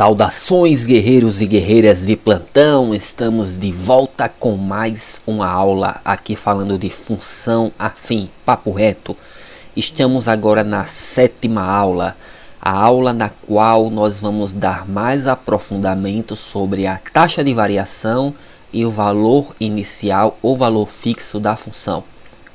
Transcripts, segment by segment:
Saudações, guerreiros e guerreiras de plantão. Estamos de volta com mais uma aula aqui falando de função afim, papo reto. Estamos agora na 7ª aula, a aula na qual nós vamos dar mais aprofundamento sobre a taxa de variação e o valor inicial ou valor fixo da função.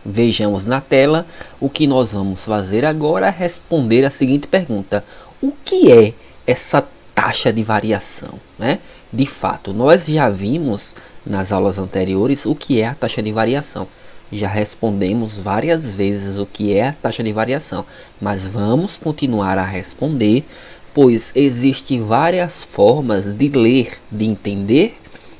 Vejamos na tela. O que nós vamos fazer agora é responder a seguinte pergunta: o que é essa taxa de variação, né? De fato, nós já vimos nas aulas anteriores o que é a taxa de variação. Já respondemos várias vezes o que é a taxa de variação, mas vamos continuar a responder, pois existem várias formas de ler, de entender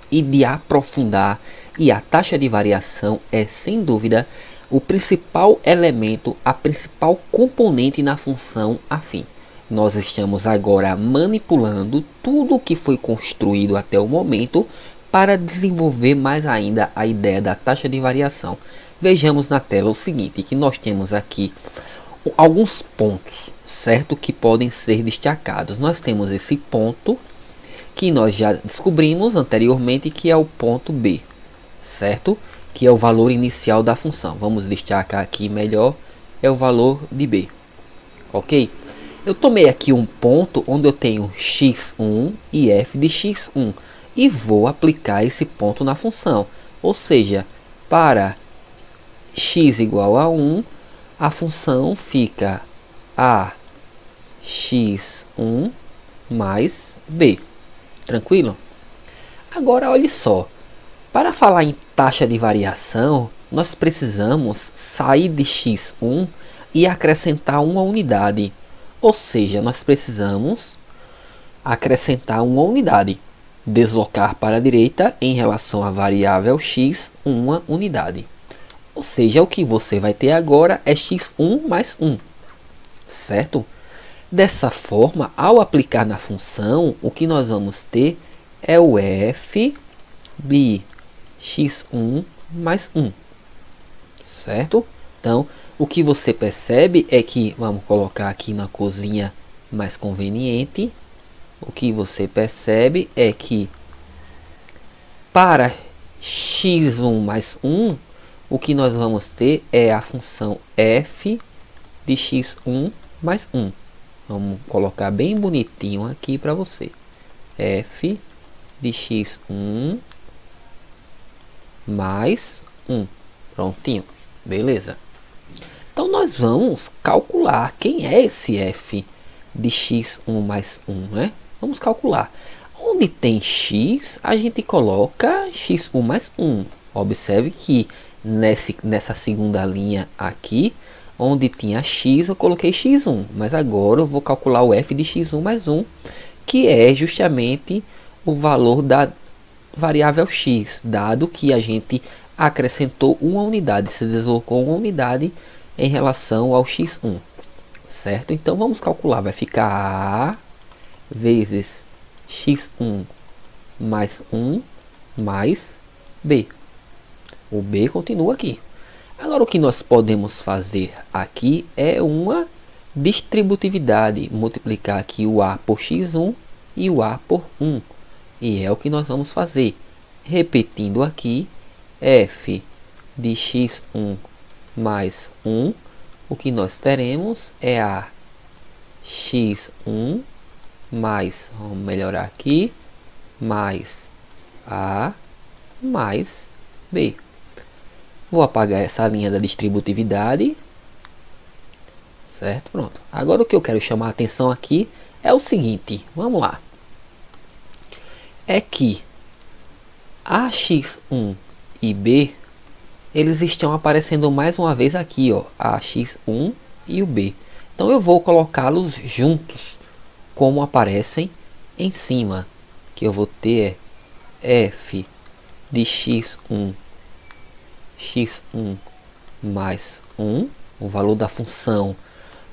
e de aprofundar, e a taxa de variação é, sem dúvida, o principal elemento, a principal componente na função afim. Nós estamos agora manipulando tudo o que foi construído até o momento para desenvolver mais ainda a ideia da taxa de variação. Vejamos na tela o seguinte, que nós temos aqui alguns pontos, certo, que podem ser destacados. Nós temos esse ponto que nós já descobrimos anteriormente, que é o ponto B, certo? Que é o valor inicial da função. Vamos destacar aqui melhor, é o valor de B, ok? Eu tomei aqui um ponto onde eu tenho x1 e f de x1 e vou aplicar esse ponto na função. Ou seja, para x igual a 1, a função fica a x1 mais b. Tranquilo? Agora, olhe só. Para falar em taxa de variação, nós precisamos sair de x1 e acrescentar uma unidade. Ou seja, nós precisamos acrescentar uma unidade, deslocar para a direita em relação à variável x uma unidade. Ou seja, o que você vai ter agora é x1 mais 1, certo? Dessa forma, ao aplicar na função, o que nós vamos ter é o f de x1 mais 1, certo? Então, o que você percebe é que, vamos colocar aqui na cozinha mais conveniente, o que você percebe é que para x1 mais 1, o que nós vamos ter é a função f de x1 mais 1. Vamos colocar bem bonitinho aqui para você. F de x1 mais 1. Prontinho. Beleza. Então, nós vamos calcular quem é esse f de x1 mais 1, né? Vamos calcular. Onde tem x, a gente coloca x1 mais 1. Observe que nessa segunda linha aqui, onde tinha x, eu coloquei x1. Mas agora eu vou calcular o f de x1 mais 1, que é justamente o valor da variável x, dado que a gente acrescentou uma unidade, se deslocou uma unidade em relação ao x1, certo? Então vamos calcular, vai ficar a vezes x1 mais 1 mais b. O b continua aqui. Agora o que nós podemos fazer aqui é uma distributividade, multiplicar aqui o a por x1 e o a por 1. E é o que nós vamos fazer. Repetindo aqui, f de x1 mais 1, o que nós teremos é a x1 mais, vamos melhorar aqui, mais a mais b. Vou apagar essa linha da distributividade, certo? Pronto. Agora o que eu quero chamar a atenção aqui é o seguinte, vamos lá. É que a x1 e b, eles estão aparecendo mais uma vez aqui, ó, a x1 e o b. Então eu vou colocá-los juntos, como aparecem em cima, que eu vou ter f de x1 mais 1, o valor da função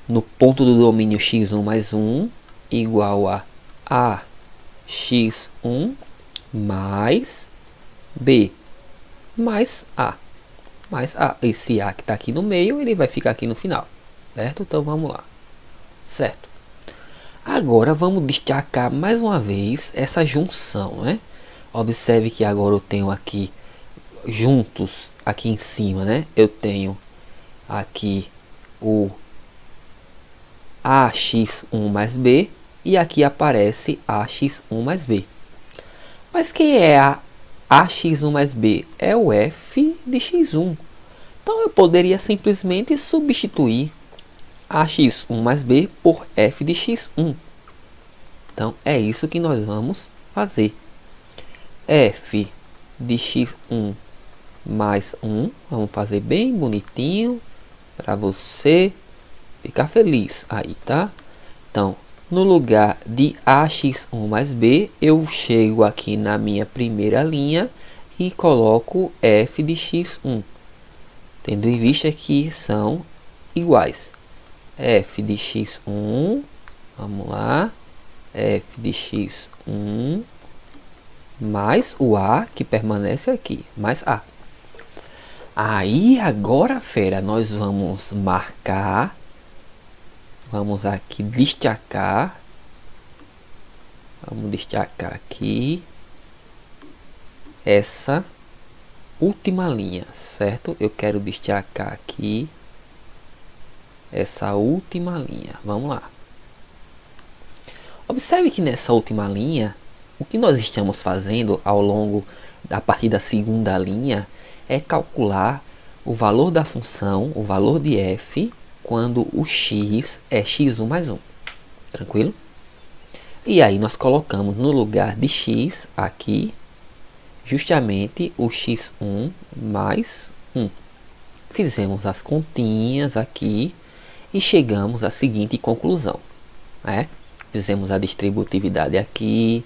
no ponto do domínio x1 mais 1, igual a x1 mais b mais a. Mas esse a que está aqui no meio, ele vai ficar aqui no final, certo? Então vamos lá, certo? Agora vamos destacar mais uma vez essa junção, né? Observe que agora eu tenho aqui juntos aqui em cima, né? Eu tenho aqui o ax1 mais b e aqui aparece ax1 mais b. Mas quem é a ax1 mais b? É o f de x1. Então eu poderia simplesmente substituir ax1 mais b por f de x1. Então é isso que nós vamos fazer. F de x1 mais 1. Vamos fazer bem bonitinho para você ficar feliz aí, tá? Então, no lugar de ax1 mais b, eu chego aqui na minha primeira linha e coloco f de x1, tendo em vista que são iguais. F de x1, vamos lá, f de x1 mais o a que permanece aqui, mais a. Aí agora, fera, nós vamos marcar, vamos aqui destacar, vamos destacar aqui essa última linha, certo? Eu quero destacar aqui essa última linha. Vamos lá. Observe que nessa última linha, o que nós estamos fazendo ao longo a partir da segunda linha é calcular o valor da função, o valor de f, quando o x é x1 mais 1. Tranquilo? E aí nós colocamos no lugar de x aqui justamente o x1 mais 1. Fizemos as continhas aqui e chegamos à seguinte conclusão, né? Fizemos a distributividade aqui,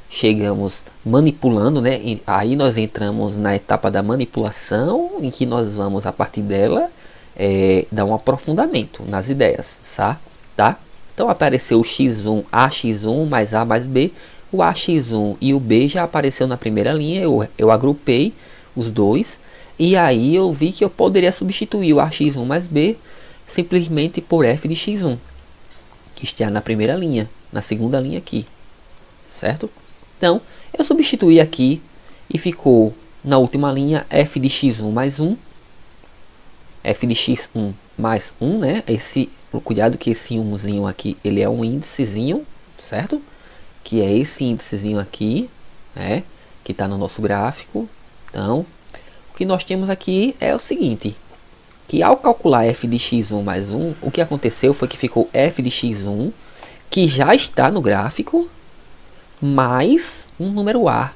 chegamos manipulando, né? E aí nós entramos na etapa da manipulação, em que nós vamos a partir dela dar um aprofundamento nas ideias, tá? Então apareceu o x1, ax1 mais a mais b. O ax1 e o b já apareceu na primeira linha, eu agrupei os dois, e aí eu vi que eu poderia substituir o ax1 mais b simplesmente por f de x1, que está na primeira linha, na segunda linha aqui, certo? Então, eu substituí aqui e ficou na última linha f de x1 mais 1, f de x1 mais 1, né? Cuidado que esse 1zinho aqui, ele é um índicezinho, certo? Que é esse índicezinho aqui, né? Que está no nosso gráfico. Então, o que nós temos aqui é o seguinte, que ao calcular f de x1 mais 1, o que aconteceu foi que ficou f de x1, que já está no gráfico, mais um número a.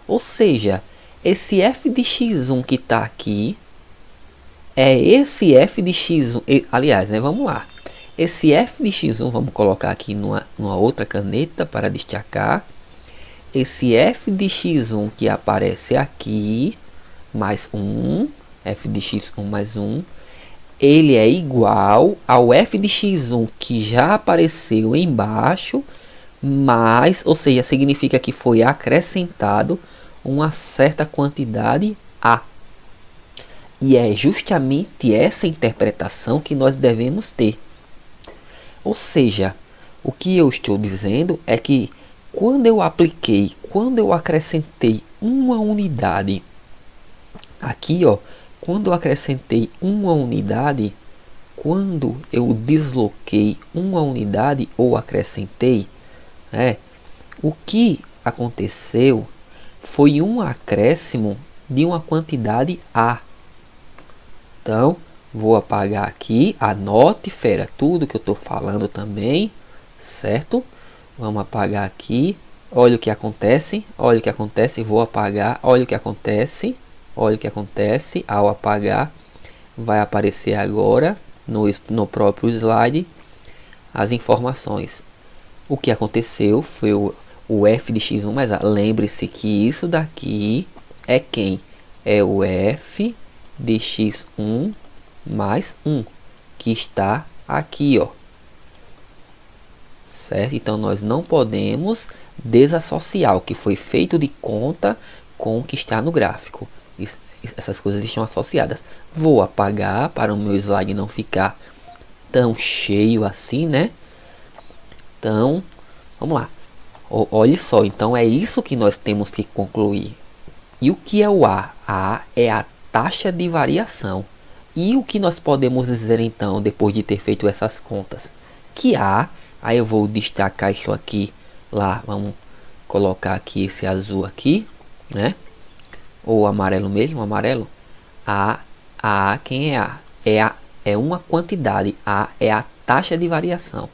Ou seja, esse f de x1 que está aqui, é esse f de x1, aliás, né, vamos lá. Esse f de x1, vamos colocar aqui numa outra caneta para destacar. Esse f de x1 que aparece aqui, mais 1, f de x1 mais 1, ele é igual ao f de x1 que já apareceu embaixo, mais, ou seja, significa que foi acrescentado uma certa quantidade a. E é justamente essa interpretação que nós devemos ter. Ou seja, o que eu estou dizendo é que quando eu acrescentei uma unidade, aqui ó, quando eu acrescentei uma unidade, quando eu desloquei uma unidade ou acrescentei, o que aconteceu foi um acréscimo de uma quantidade a. Então, vou apagar aqui, anote, fera, tudo que eu estou falando também, certo? Vamos apagar aqui, olha o que acontece, vou apagar, olha o que acontece, ao apagar, vai aparecer agora, no próprio slide, as informações. O que aconteceu foi o f de x1 mais a. Lembre-se que isso daqui é quem? É o f de x1 mais 1, que está aqui, ó. Certo? Então, nós não podemos desassociar o que foi feito de conta com o que está no gráfico. Essas coisas estão associadas. Vou apagar para o meu slide não ficar tão cheio assim, né? Então, vamos lá. Olha só, então é isso que nós temos que concluir. E o que é o A? A é a taxa de variação. E o que nós podemos dizer então, depois de ter feito essas contas? Que A, aí eu vou destacar isso aqui, lá, vamos colocar aqui esse azul aqui, né? Ou amarelo mesmo, amarelo. A, quem é A? É uma quantidade, A é a taxa de variação.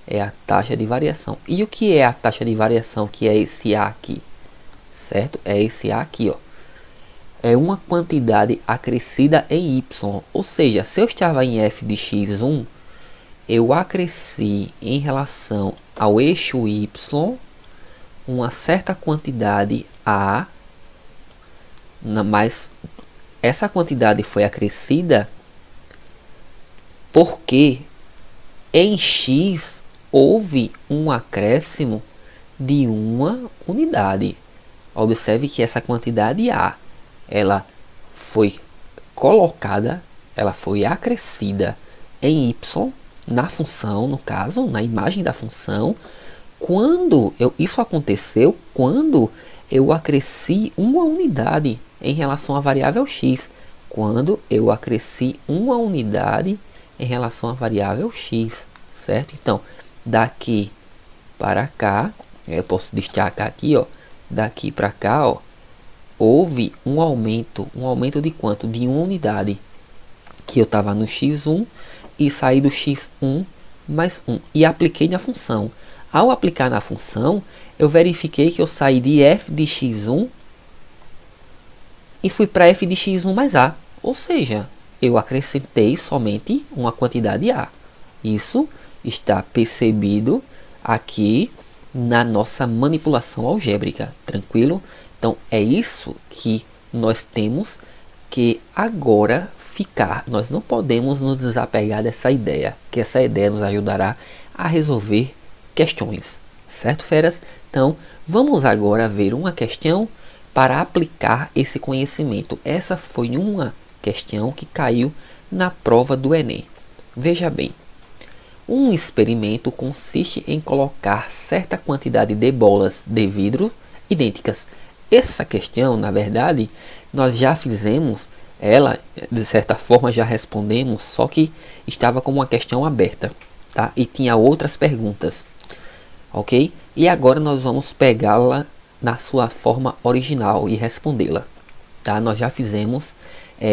É a taxa de variação. E o que é a taxa de variação, que é esse A aqui? Certo? É esse A aqui, ó. É uma quantidade acrescida em y, ou seja, se eu estava em f de x1, eu acresci em relação ao eixo y uma certa quantidade a, mas essa quantidade foi acrescida porque em x houve um acréscimo de uma unidade. Observe que essa quantidade a, ela foi colocada, ela foi acrescida em y, na função, no caso, na imagem da função, isso aconteceu quando eu acresci uma unidade em relação à variável x. Quando eu acresci uma unidade em relação à variável x, certo? Então, daqui para cá, eu posso destacar aqui, ó, daqui para cá, ó, houve um aumento de quanto? De uma unidade, que eu estava no x1 e saí do x1 mais 1 e apliquei na função. Ao aplicar na função, eu verifiquei que eu saí de f de x1 e fui para f de x1 mais a, ou seja, eu acrescentei somente uma quantidade a. Isso está percebido aqui na nossa manipulação algébrica, tranquilo? Então é isso que nós temos que agora ficar. Nós não podemos nos desapegar dessa ideia, que essa ideia nos ajudará a resolver questões, certo, feras? Então vamos agora ver uma questão para aplicar esse conhecimento. Essa foi uma questão que caiu na prova do Enem. Veja bem. Um experimento consiste em colocar certa quantidade de bolas de vidro idênticas. Essa questão, na verdade, nós já fizemos ela, de certa forma já respondemos, só que estava como uma questão aberta, tá? E tinha outras perguntas, ok? E agora nós vamos pegá-la na sua forma original e respondê-la, tá? Nós já fizemos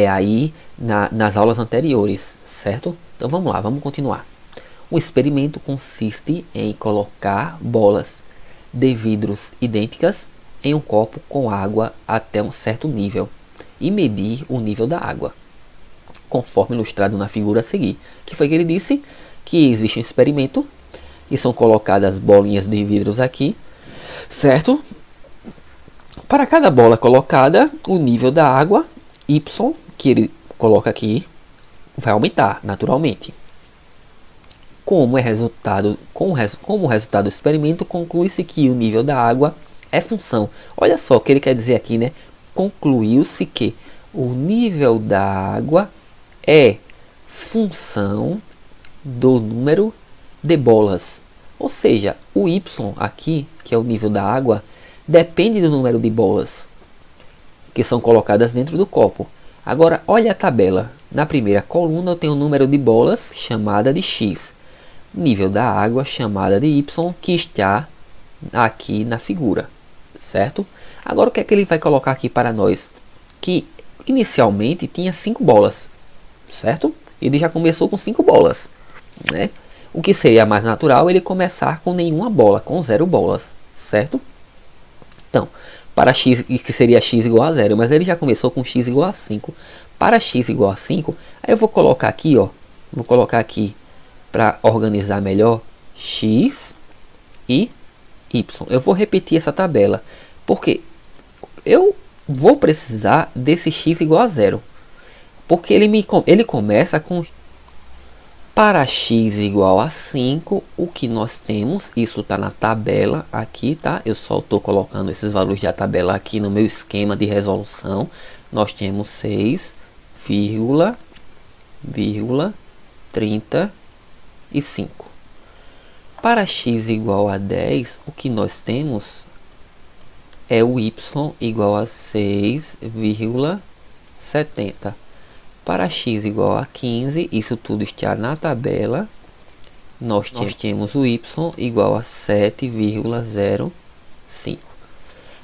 aí nas aulas anteriores, certo? Então vamos lá, vamos continuar. O experimento consiste em colocar bolas de vidros idênticas em um copo com água até um certo nível e medir o nível da água, conforme ilustrado na figura a seguir. Que foi que ele disse? Que existe um experimento e são colocadas bolinhas de vidros aqui, certo? Para cada bola colocada, o nível da água Y, que ele coloca aqui, vai aumentar naturalmente. Como resultado do experimento, conclui-se que o nível da água é função. Olha só o que ele quer dizer aqui, né? Concluiu-se que o nível da água é função do número de bolas. Ou seja, o Y aqui, que é o nível da água, depende do número de bolas que são colocadas dentro do copo. Agora, olha a tabela. Na primeira coluna eu tenho o número de bolas chamada de X. Nível da água chamada de Y, que está aqui na figura, certo? Agora o que é que ele vai colocar aqui para nós? Que inicialmente tinha 5 bolas, certo? Ele já começou com 5 bolas, né? O que seria mais natural ele começar com nenhuma bola, com 0 bolas, certo? Então, para x, que seria x igual a 0, mas ele já começou com x igual a 5. Para x igual a 5, aí eu vou colocar aqui, ó, vou colocar aqui para organizar melhor x e y. Eu vou repetir essa tabela, porque eu vou precisar desse x igual a 0. Porque ele começa com... Para x igual a 5, o que nós temos, isso está na tabela aqui, tá? Eu só estou colocando esses valores da tabela aqui no meu esquema de resolução. Nós temos 6,35. Para x igual a 10, o que nós temos é o y igual a 6,70. Para x igual a 15, isso tudo está na tabela. Nós temos o y igual a 7,05.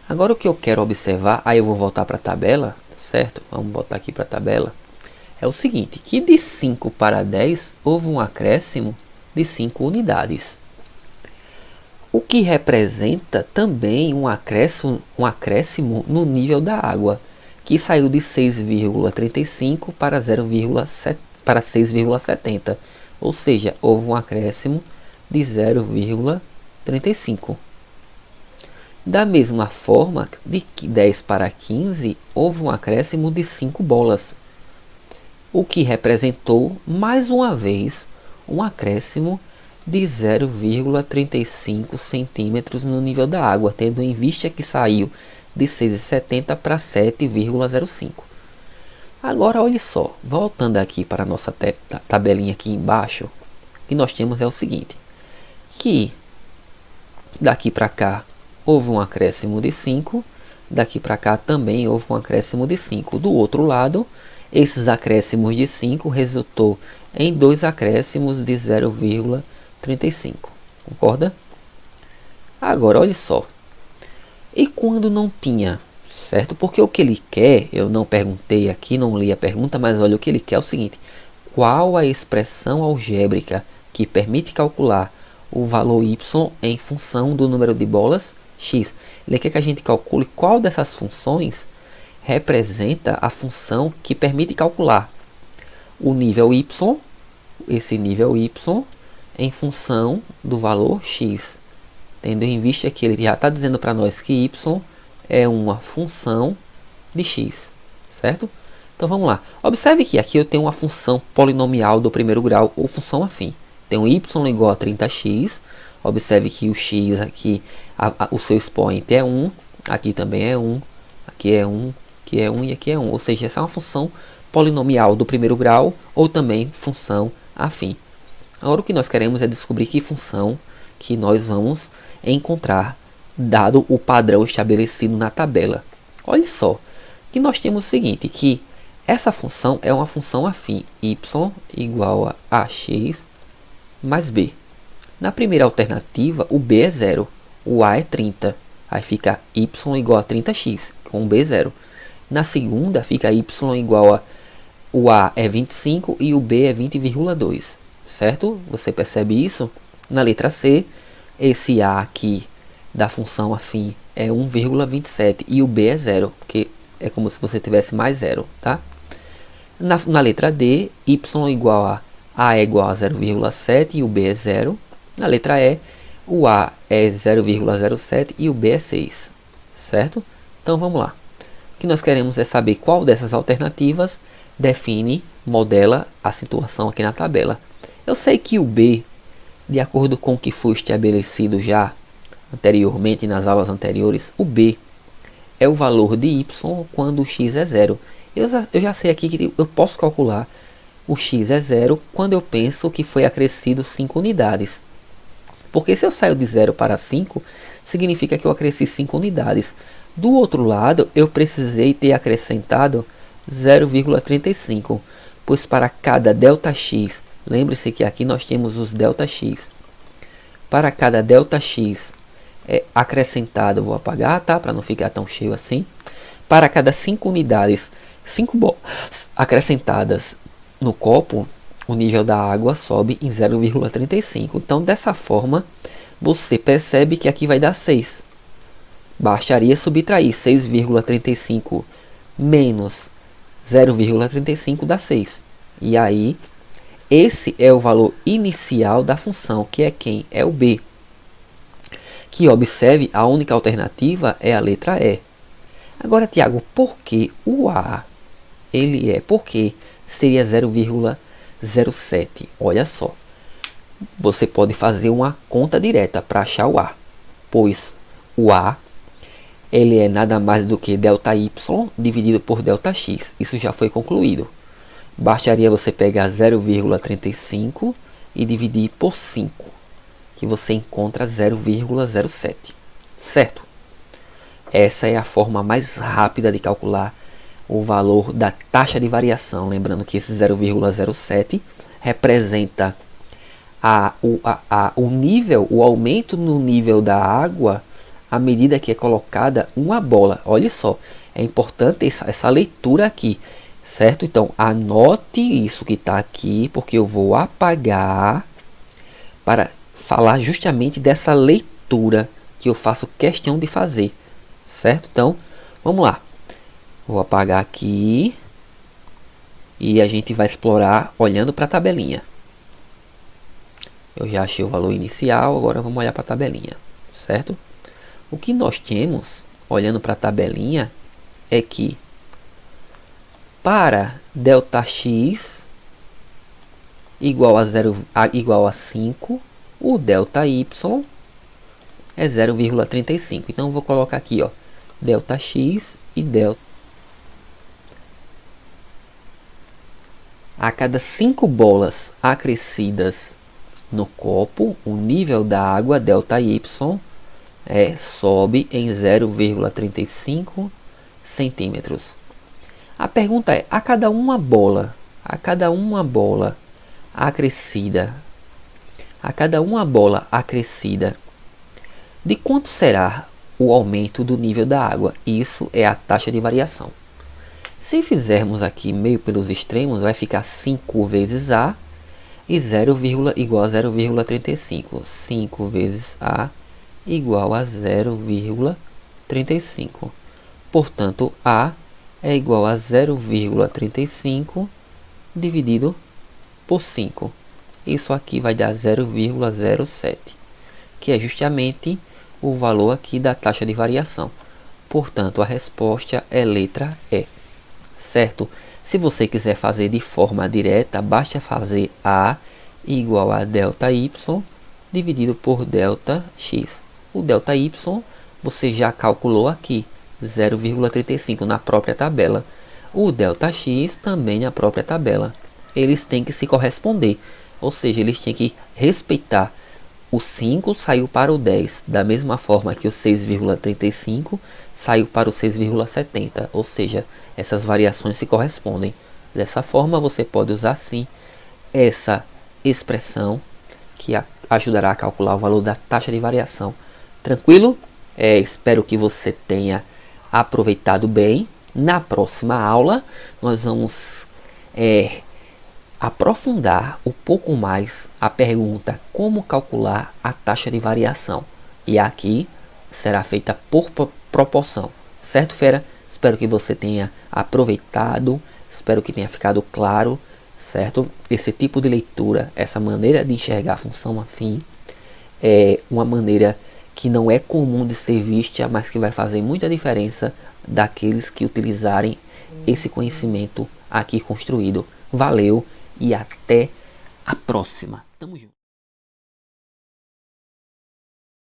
Agora o que eu quero observar, aí eu vou voltar para a tabela, certo? Vamos botar aqui para a tabela. É o seguinte, que de 5 para 10 houve um acréscimo de 5 unidades. O que representa também um acréscimo no nível da água, que saiu de 6,35 para 6,70. Ou seja, houve um acréscimo de 0,35. Da mesma forma, de 10 para 15, houve um acréscimo de 5 bolas, o que representou, mais uma vez, um acréscimo de 0,35 centímetros no nível da água, tendo em vista que saiu de 6,70 para 7,05. Agora, olhe só, voltando aqui para a nossa tabelinha aqui embaixo, o que nós temos é o seguinte, que daqui para cá houve um acréscimo de 5, daqui para cá também houve um acréscimo de 5. Do outro lado, esses acréscimos de 5 resultou em 2 acréscimos de 0,35. Concorda? Agora, olha só. E quando não tinha, certo? Porque o que ele quer, eu não perguntei aqui, não li a pergunta, mas olha, o que ele quer é o seguinte. Qual a expressão algébrica que permite calcular o valor y em função do número de bolas x? Ele quer que a gente calcule qual dessas funções representa a função que permite calcular o nível y, esse nível y, em função do valor x, tendo em vista que ele já está dizendo para nós que y é uma função de x, certo? Então vamos lá, observe que aqui eu tenho uma função polinomial do primeiro grau ou função afim. Tenho y igual a 30x, observe que o x aqui, o seu expoente é 1, aqui também é 1, aqui é 1, aqui é 1 e aqui é 1, ou seja, essa é uma função polinomial do primeiro grau ou também função afim. Agora o que nós queremos é descobrir que função que nós vamos encontrar, dado o padrão estabelecido na tabela. Olha só, que nós temos o seguinte, que essa função é uma função afim, y igual a x mais b. Na primeira alternativa, o b é 0, o a é 30, aí fica y igual a 30x, com o b 0. Na segunda, fica y igual a, o a é 25 e o b é 20,2, certo? Você percebe isso? Na letra C, esse a aqui da função afim é 1,27 e o b é 0, porque é como se você tivesse mais 0, tá? Na letra D, y igual a é igual a 0,7 e o b é 0. Na letra E, o a é 0,07 e o b é 6, certo? Então vamos lá. O que nós queremos é saber qual dessas alternativas define, modela a situação aqui na tabela. Eu sei que o b, de acordo com o que foi estabelecido já anteriormente nas aulas anteriores, o b é o valor de y quando o x é 0. Eu já sei aqui que eu posso calcular o x é 0 quando eu penso que foi acrescido 5 unidades. Porque se eu saio de 0 para 5, significa que eu acresci 5 unidades. Do outro lado, eu precisei ter acrescentado 0,35, pois para cada ΔX, lembre-se que aqui nós temos os ΔX. Para cada ΔX acrescentado, vou apagar, tá? Para não ficar tão cheio assim. Para cada 5 unidades, 5 bolas acrescentadas no copo, o nível da água sobe em 0,35. Então, dessa forma, você percebe que aqui vai dar 6. Bastaria subtrair 6,35 menos 0,35 dá 6. E aí, esse é o valor inicial da função, que é quem? É o b. Que observe, a única alternativa é a letra E. Agora, Tiago, por que o a? Por que seria 0,07? Olha só, você pode fazer uma conta direta para achar o a, pois o a ele é nada mais do que ΔY dividido por ΔX. Isso já foi concluído. Bastaria você pegar 0,35 e dividir por 5, que você encontra 0,07, certo? Essa é a forma mais rápida de calcular o valor da taxa de variação. Lembrando que esse 0,07 representa o nível, o aumento no nível da água à medida que é colocada uma bola. Olha só, é importante essa leitura aqui, certo? Então, anote isso que está aqui, porque eu vou apagar para falar justamente dessa leitura que eu faço questão de fazer, certo? Então, vamos lá. Vou apagar aqui e a gente vai explorar olhando para a tabelinha. Eu já achei o valor inicial, agora vamos olhar para a tabelinha, certo? O que nós temos, olhando para a tabelinha, é que para ΔX igual a 5, o ΔY é 0,35. Então eu vou colocar aqui, ó, ΔX e ΔY. A cada 5 bolas acrescidas no copo, o nível da água ΔY sobe em 0,35 centímetros. A pergunta é: a cada uma bola acrescida, de quanto será o aumento do nível da água? Isso é a taxa de variação. Se fizermos aqui meio pelos extremos, vai ficar 5 vezes A e 0, igual a 0,35. 5 vezes A igual a 0,35. Portanto, A é igual a 0,35 dividido por 5. Isso aqui vai dar 0,07, que é justamente o valor aqui da taxa de variação. Portanto, a resposta é letra E, certo? Se você quiser fazer de forma direta, basta fazer A igual a ΔY dividido por ΔX. O ΔY você já calculou aqui, 0,35 na própria tabela. O ΔX também na própria tabela. Eles têm que se corresponder, ou seja, eles têm que respeitar. O 5 saiu para o 10, da mesma forma que o 6,35 saiu para o 6,70, ou seja, essas variações se correspondem. Dessa forma, você pode usar sim essa expressão que ajudará a calcular o valor da taxa de variação. Tranquilo? Espero que você tenha aproveitado bem. Na próxima aula, nós vamos aprofundar um pouco mais a pergunta como calcular a taxa de variação. E aqui será feita por proporção. Certo, fera? Espero que você tenha aproveitado. Espero que tenha ficado claro, certo? Esse tipo de leitura, essa maneira de enxergar a função afim, é uma maneira que não é comum de ser vista, mas que vai fazer muita diferença daqueles que utilizarem esse conhecimento aqui construído. Valeu! E até a próxima. Tamo junto.